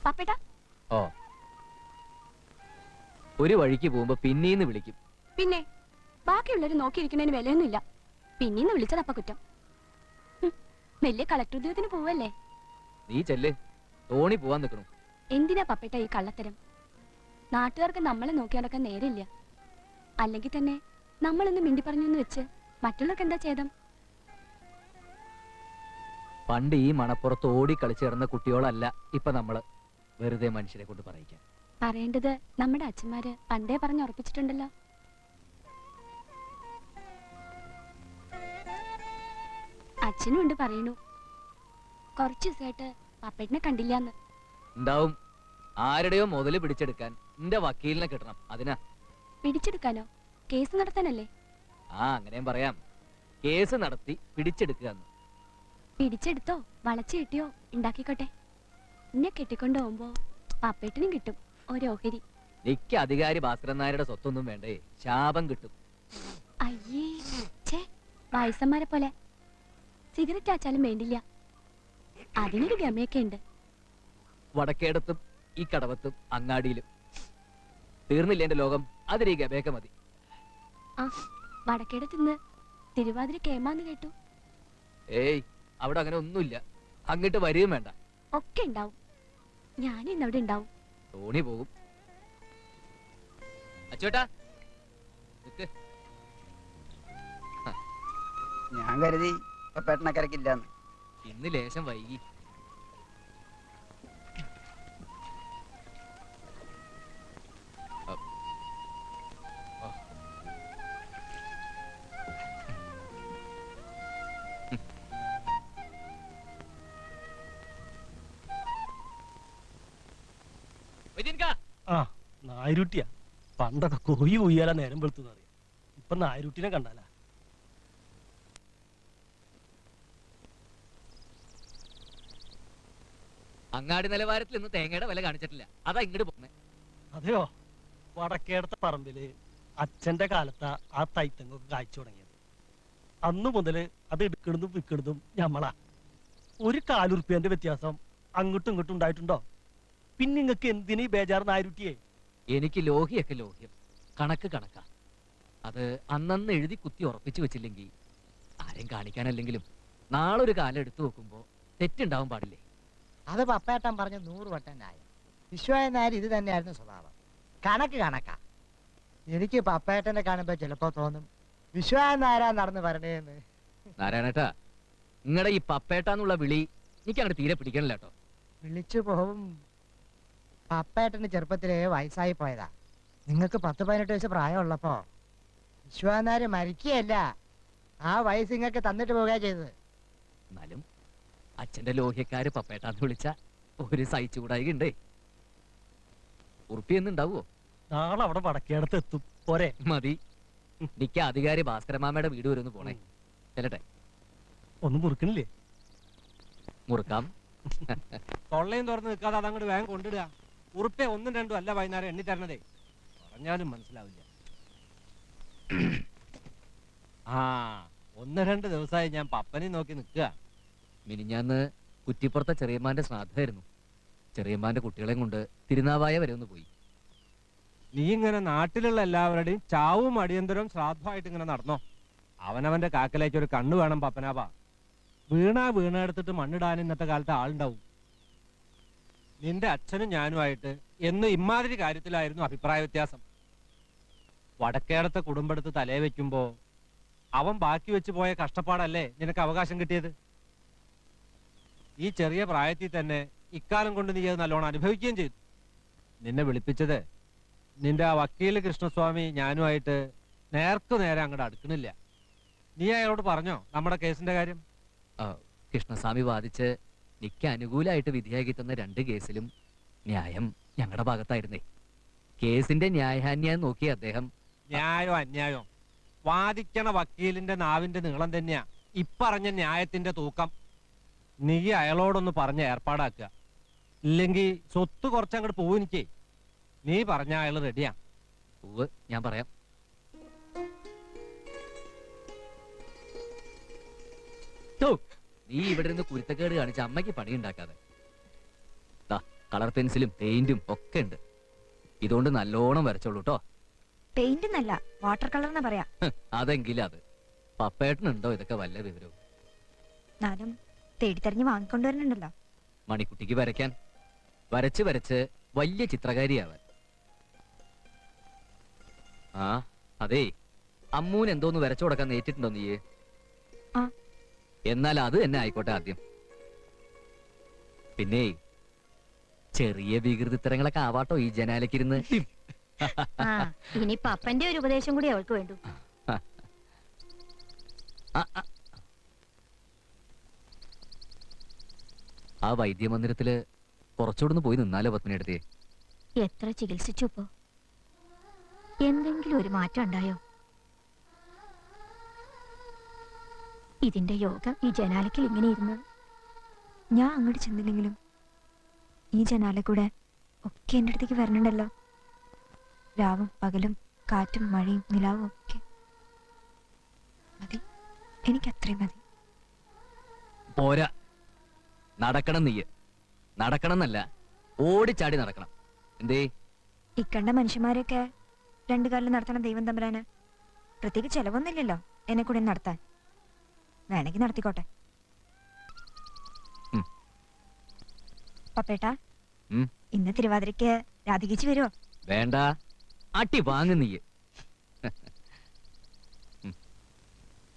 പപ്പേട്ടാ. ഓ, ഒരു വഴിക്ക് പോകുമ്പോ പിന്നീന്ന് വിളിക്കും. പിന്നെ ബാക്കിയുള്ളവര് നോക്കിയിരിക്കുന്നതിന് വിലയൊന്നുമില്ല. പിന്നീന്ന് വിളിച്ചതപ്പ കുറ്റം. വലിയ കളക്ടർ ഉദ്യോഗത്തിന് പോവല്ലേ? നീ ചെല്ല്, തോണി പോവാൻ നിൽക്കണു. എന്തിനാ പപ്പേട്ട ഈ കള്ളത്തരം? നാട്ടുകാർക്ക് നമ്മളെ നോക്കി നടക്കാൻ നേരില്ല. അല്ലെങ്കിൽ തന്നെ നമ്മളൊന്ന് മിണ്ടി പറഞ്ഞു വെച്ച് മറ്റുള്ളവർക്ക് എന്താ ചെയ്തം? പണ്ട് ഈ മണപ്പുറത്ത് ഓടി കളിച്ചു കിടന്ന കുട്ടിയോളല്ല ഇപ്പൊ നമ്മള്. വെറുതെ മനുഷ്യരെ കൊണ്ട് പറയിക്കാൻ. പറയേണ്ടത് നമ്മുടെ അച്ഛന്മാര് പണ്ടേ പറഞ്ഞുറപ്പിച്ചിട്ടുണ്ടല്ലോ. അച്ഛനും ഉണ്ട് പറയണു, കുറച്ചു ദിവസമായിട്ട് പപ്പേട്ടിനെ കണ്ടില്ലാന്ന്. ഉണ്ടാവും. ആരുടെയോ മുതല് പിടിച്ചെടുക്കാൻ എന്റെ വക്കീലിനെ കിട്ടണം. അതിനാ. പിടിച്ചെടുക്കാനോ? കേസ് നടത്താനല്ലേ? ആ, അങ്ങനെയും പറയാം. കേസ് നടത്തി പിടിച്ചെടുക്കുക. പിടിച്ചെടുത്തോ വളച്ചു കിട്ടിയോ ഉണ്ടാക്കിക്കോട്ടെ. എന്നെ കെട്ടിക്കൊണ്ടു പോകുമ്പോ പപ്പേട്ടിനും കിട്ടും ഒരു ഓഹരി. നിക്ക് അധികാരി ഭാസ്കരൻ നായരുടെ സ്വത്തൊന്നും വേണ്ടേ, ശാപം കിട്ടും. അയ്യേ, ഛേ, വയസ്സന്മാരെ പോലെ. സിഗരറ്റ് ആച്ചാലും വേണ്ടില്ല, അതിനൊരു ഗമയൊക്കെ ഉണ്ട്. വടക്കേടത്തും ഈ കടവത്തും അങ്ങാടിയിലും തീർന്നില്ല എന്റെ ലോകം. അതിന് ഈ ഗമയൊക്കെ മതി. ആ, വടക്കേടത്തുനിന്ന് തിരുവാതിര കേമാന്ന് കേട്ടു. ഏയ്, അവിടെ അങ്ങനെ ഒന്നുമില്ല. അങ്ങോട്ട് വരികയും വേണ്ട. ഒക്കെ ഉണ്ടാവും. ഞാനും ഇന്നവിടെ ഉണ്ടാവും. തോണി പോകും. അച്ചോട്ടാ, ഞാൻ കരുതി പെട്ടണക്കരക്കില്ലാന്ന്. ഇന്ന് ലേശം വൈകി. ആ, നായരുട്ടിയാ. പണ്ടൊക്കെ കൊയ്യ് കൊയ്യാല നേരം വെളുത്തുന്ന് അറിയാം. ഇപ്പൊ നായരുട്ടിനെ കണ്ടാല. അങ്ങാടി നിലവാരത്തിൽ ഇന്ന് തേങ്ങയുടെ വില കാണിച്ചിട്ടില്ല. അതാ ഇങ്ങോട്ട് പോന്നെ. അതെയോ? വടക്കേടത്തെ പറമ്പില് അച്ഛന്റെ കാലത്താ ആ തൈത്തങ്ങൊക്കെ കായ്ച്ചു തുടങ്ങിയത്. അന്നു മുതല് അത് എടുക്കണതും വിൽക്കണതും ഞമ്മളാ. ഒരു കാലുറുപ്പ്യന്റെ വ്യത്യാസം അങ്ങോട്ടും ഇങ്ങോട്ടും ഉണ്ടായിട്ടുണ്ടോ? പിന്നെ നിങ്ങൾക്ക് എന്തിനീ ബേജാറ് നായരുട്ടിയെ? എനിക്ക് ലോഹിയൊക്കെ ലോഹ്യം, കണക്ക് കണക്കാ. അത് അന്നന്ന് എഴുതി കുത്തി ഉറപ്പിച്ചു വെച്ചില്ലെങ്കിൽ ആരെയും കാണിക്കാനല്ലെങ്കിലും നാളൊരു കാലം എടുത്തു നോക്കുമ്പോ തെറ്റുണ്ടാവാൻ പാടില്ലേ? അത് പപ്പേട്ടൻ പറഞ്ഞ 100 വട്ടം ന്യായം. വിശ്വാനായർ ഇത് തന്നെയായിരുന്നു സ്വഭാവം. കണക്ക് കണക്കാ. എനിക്ക് പപ്പേട്ടനെ കാണുമ്പോ ചിലപ്പോ തോന്നും വിശ്വാനാരാ നടന്ന് വരണേന്ന്. നാരായണേട്ടാ, നിങ്ങളുടെ ഈ പപ്പേട്ടാന്നുള്ള വിളി എനിക്ക് അങ്ങനെ തീരെ പിടിക്കണില്ല കേട്ടോ. വിളിച്ചു പോവും. പപ്പേട്ടന് ചെറുപ്പത്തിലേ വയസ്സായി പോയതാ. നിങ്ങൾക്ക് 10-18 വയസ്സ് പ്രായമുള്ളപ്പോ വിശ്വാനാര് മരിക്കുകയല്ല, ആ വയസ്സ് നിങ്ങൾക്ക് തന്നിട്ട് പോവുകയാ ചെയ്തത്. എന്നാലും അച്ഛന്റെ ലോഹ്യക്കാര് പപ്പേട്ടാന്ന് വിളിച്ച ഒരു സഹിച്ചുകൂടായി ഉണ്ടേ. ഉറുപ്പിയൊന്നുണ്ടാവോ? നാളെ അവിടെ വടക്കേടത്ത് എത്തും. പോരെ? മതി. എനിക്ക് അധികാരി ഭാസ്കരമാമയുടെ വീട് വരെ ഒന്ന് പോണേ. ചെല്ലട്ടെ. ഒന്നും മുറുക്കണില്ലേ? മുറുക്കാം. തൊള്ളയും തുറന്ന് നിൽക്കാതെ അതങ്ങോട്ട് വേഗം കൊണ്ടിടുക. ഉറുപ്പേ 1ഉം 2ഉം അല്ല വൈകുന്നേരം എണ്ണി തരണതേ. പറഞ്ഞാലും മനസ്സിലാവില്ല. ആ, 1-2 ദിവസമായി ഞാൻ പപ്പനെ നോക്കി നിൽക്കുക. മിനിഞ്ഞാന്ന് കുറ്റിപ്പുറത്തെ ചെറിയമ്മാന്റെ ശ്രാദ്ധമായിരുന്നു. ചെറിയമ്മാന്റെ കുട്ടികളെയും കൊണ്ട് തിരുനാവായ വരെ ഒന്ന് പോയി. നീ ഇങ്ങനെ നാട്ടിലുള്ള എല്ലാവരുടെയും ചാവും അടിയന്തരവും ശ്രാദ്ധമായിട്ട് ഇങ്ങനെ നടന്നോ? അവനവന്റെ കാക്കലേക്ക് ഒരു കണ്ണു വേണം പപ്പനാവാ. വീണ എടുത്തിട്ട് മണ്ണിടാൻ ഇന്നത്തെ കാലത്ത് ആളുണ്ടാവും. നിന്റെ അച്ഛനും ഞാനുമായിട്ട് എന്ന് ഇമാതിരി കാര്യത്തിലായിരുന്നു അഭിപ്രായ വ്യത്യാസം. വടക്കേടത്തെ കുടുംബടുത്ത് തലേ വെക്കുമ്പോ അവൻ ബാക്കി വെച്ച് പോയ കഷ്ടപ്പാടല്ലേ നിനക്ക് അവകാശം കിട്ടിയത്? ഈ ചെറിയ പ്രായത്തിൽ തന്നെ ഇക്കാലം കൊണ്ട് നീ അത് നല്ലോണം അനുഭവിക്കുകയും ചെയ്തു. നിന്നെ വിളിപ്പിച്ചത് നിന്റെ ആ വക്കീല് കൃഷ്ണസ്വാമി ഞാനുമായിട്ട് നേർക്കു നേരെ അങ്ങോട്ട് അടുക്കണില്ല. നീ അയാളോട് പറഞ്ഞോ നമ്മുടെ കേസിന്റെ കാര്യം? കൃഷ്ണസ്വാമി വാദിച്ച് എനിക്ക് അനുകൂലമായിട്ട് വിധിയാക്കി തന്ന 2 കേസിലും ന്യായം ഞങ്ങളുടെ ഭാഗത്തായിരുന്നേ. കേസിന്റെ ന്യായാന്യായം നോക്കി അദ്ദേഹം ന്യായോ അന്യായോ വാദിക്കണ വക്കീലിന്റെ നാവിന്റെ നീളം തന്നെയാ ഇപ്പറഞ്ഞ ന്യായത്തിന്റെ തൂക്കം. നീ അയാളോടൊന്ന് പറഞ്ഞ ഏർപ്പാടാക്കുക. ഇല്ലെങ്കിൽ സ്വത്ത് കുറച്ചങ്ങോട്ട് പോവും. എനിക്ക് നീ പറഞ്ഞ അയാൾ റെഡിയാ. പൂവ് ഞാൻ പറയാം. നീ ഇവിടെ നിന്ന് കുരുത്തക്കേട് കാണിച്ച് അമ്മയ്ക്ക് പണി ഉണ്ടാക്കാതെ കളർ പെൻസിലും പെയിന്റും ഒക്കെ ഉണ്ട്. ഇതുകൊണ്ട് നല്ലോണം വരച്ചോളൂ കേട്ടോ. പെയിന്റ് എന്നല്ല, വാട്ടർ കളർ എന്നാ പറയാ. അതെങ്കിലും അത്. പപ്പേട്ടനുണ്ടോ ഇതൊക്കെ വല്ല വിവരവും? എന്നാലും തേടിത്തെറിഞ്ഞ് വാങ്ങിക്കൊണ്ടുവരുന്നുണ്ടല്ലോ. മണിക്കുട്ടിക്ക് വരയ്ക്കാൻ, വരച്ച് വരച്ച് വലിയ ചിത്രകാരിയാവാൻ. ആ അതേ, അമ്മൂന് എന്തോന്ന് വരച്ചു കൊടുക്കാൻ നേറ്റിട്ടുണ്ടോ നീ? ആ. എന്നാൽ അത് തന്നെ ആയിക്കോട്ടെ ആദ്യം. പിന്നെ ചെറിയ വികൃതിത്തരങ്ങളൊക്കെ ആവാട്ടോ ഈ ജനാലക്കിരുന്ന്. ആ, ഇനി പപ്പന്റെ ഒരു ഉപദേശം കൂടി അവൾക്ക് വേണ്ടു. ആ വൈദ്യമന്ദിരത്തില് കുറച്ചുകൂടെ പോയി നിന്നാലോ പത്മിനിയെടുത്തേ? എത്ര ചികിത്സിച്ചു ഇപ്പോ? എന്തെങ്കിലും ഒരു മാറ്റം ഉണ്ടായോ? ഇതിന്റെ യോഗം ഈ ജനാലയ്ക്കിൽ ഇങ്ങനെ ഇരുന്ന് ഞാൻ അങ്ങോട്ട് ചെന്നില്ലെങ്കിലും ഈ ജനാല കൂടെ ഒക്കെ എൻ്റെ അടുത്തേക്ക് വരണുണ്ടല്ലോ. രാവും പകലും കാറ്റും മഴയും നിലാവും ഒക്കെ. മതി, എനിക്ക് അത്രയും മതി. പോരാ, നടക്കണം നീ. നടക്കണം എന്നല്ല, ഓടിച്ചാടി നടക്കണം. എന്തേ? ഇക്കണ്ട മനുഷ്യന്മാരെയൊക്കെ രണ്ടു കാലിൽ നടത്തണം ദൈവം തമ്പുരാന്. പ്രത്യേകിച്ച് ചെലവൊന്നുമില്ലല്ലോ എന്നെ കൂടെ നടത്താൻ. വേണമെങ്കിൽ നടത്തിക്കോട്ടെ. പപ്പേട്ടാ, ഇന്ന് തിരുവാതിരയ്ക്ക് രാധികിച്ച് വരുമോ? വേണ്ട, അട്ടി വാങ്ങു നീ.